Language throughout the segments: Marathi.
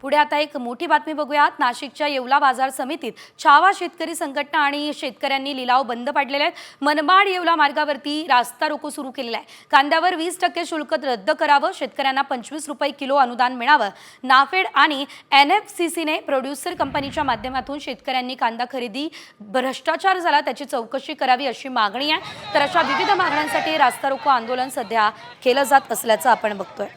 पुढे आता एक मोठी बातमी बघूयात। नाशिकच्या येवला बाजार समितीत छावा शेतकरी संघटना आणि शेतकऱ्यांनी लिलाव बंद पाडलेले आहेत। मनमाड येवला मार्गावरती रास्ता रोको सुरू केलेला आहे। कांद्यावर 20% शुल्क रद्द करावं, शेतकऱ्यांना 25 रुपये किलो अनुदान मिळावं। नाफेड आणि एनएफसीसीने प्रोड्युसर कंपनीच्या माध्यमातून शेतकऱ्यांनी कांदा खरेदी भ्रष्टाचार झाला त्याची चौकशी करावी अशी मागणी आहे। तर अशा विविध मागण्यांसाठी रास्ता रोको आंदोलन सध्या केलं जात असल्याचं आपण बघतोय।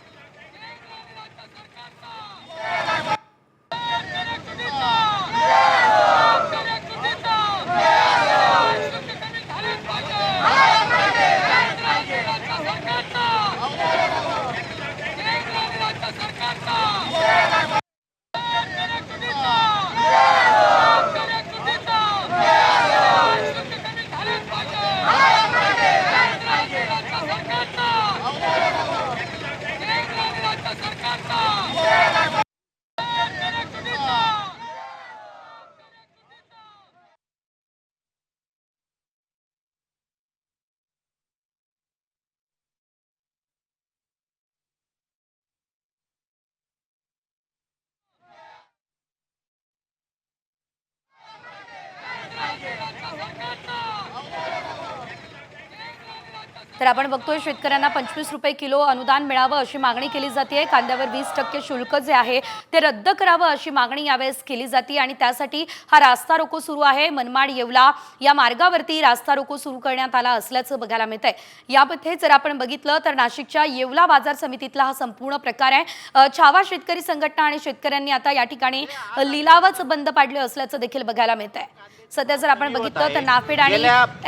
तर आपण बघतोय शेतकऱ्यांना 25 रुपये किलो अनुदान मिळावं अशी मागणी केली जाते। कांद्यावर 20% शुल्क जे आहे ते रद्द करावं अशी मागणी यावेळेस केली जाते आणि त्यासाठी हा रास्ता रोको सुरू आहे। मनमाड येवला या मार्गावरती रास्ता रोको सुरू करण्यात आला असल्याचं बघायला मिळतंय। यामध्ये जर आपण बघितलं तर नाशिकच्या येवला बाजार समितीतला हा संपूर्ण प्रकार आहे। छावा शेतकरी संघटना आणि शेतकऱ्यांनी आता या ठिकाणी लिलावच बंद पाडले असल्याचं देखील बघायला मिळतंय। सध्या जर आपण बघितलं तर नाफेड आणि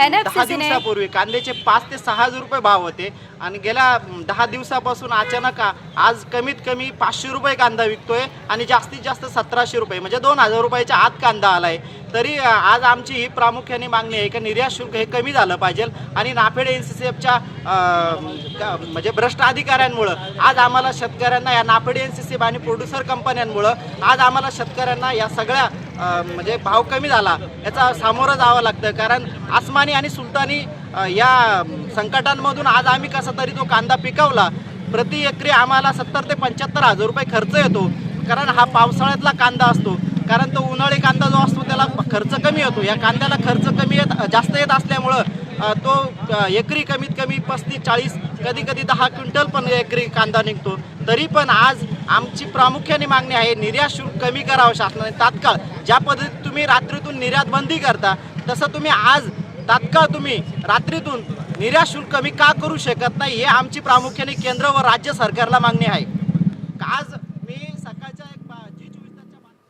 एनएफसीसीने पूर्वी कांद्याचे 5 ते 6 हजार रुपये भाव होते आणि गेल्या 10 दिवसापासून अचानक आज कमीत कमी 500 रुपये कांदा विकतोय आणि जास्तीत जास्त 1700 रुपये म्हणजे 2000 रुपयाच्या आत कांदा आलाय। तरी आज आमची ही प्रामुख्याने मागणी आहे की निर्यात शुल्क हे कमी झालं पाहिजे आणि नाफेड एनसीसीएफच्या म्हणजे भ्रष्ट अधिकाऱ्यांमुळे आज आम्हाला शेतकऱ्यांना या नाफेड एनसीसीएफ आणि प्रोड्युसर कंपन्यांमुळे आज आम्हाला शेतकऱ्यांना या सगळ्या म्हणजे भाव कमी झाला याचा सामोरं जावं लागतं। कारण आसमानी आणि सुलतानी या संकटांमधून आज आम्ही कसा तरी तो कांदा पिकवला। प्रति एकरी आम्हाला 70 ते 75 हजार रुपये खर्च येतो, कारण हा पावसाळ्यातला कांदा असतो। कारण तो उन्हाळी कांदा जो असतो त्याला खर्च कमी येतो, या कांद्याला खर्च जास्त येत असल्यामुळं तो एकरी कमीत कमी 35-40 कधी कधी 10 क्विंटल पण एकरी कांदा निघतो। तरी पण आज आमची प्रामुख्याने मागणी आहे निर्यात शुल्क कमी करावं शासनाने तात्काळ। ज्या पद्धतीत तुम्ही रात्रीतून निर्यात बंदी करता तसं तुम्ही आज तात्काळ तुम्ही रात्रीतून निर्यात शुल्क कमी का करू शकत नाही, हे आमची प्रामुख्याने केंद्र व राज्य सरकारला मागणी आहे। आज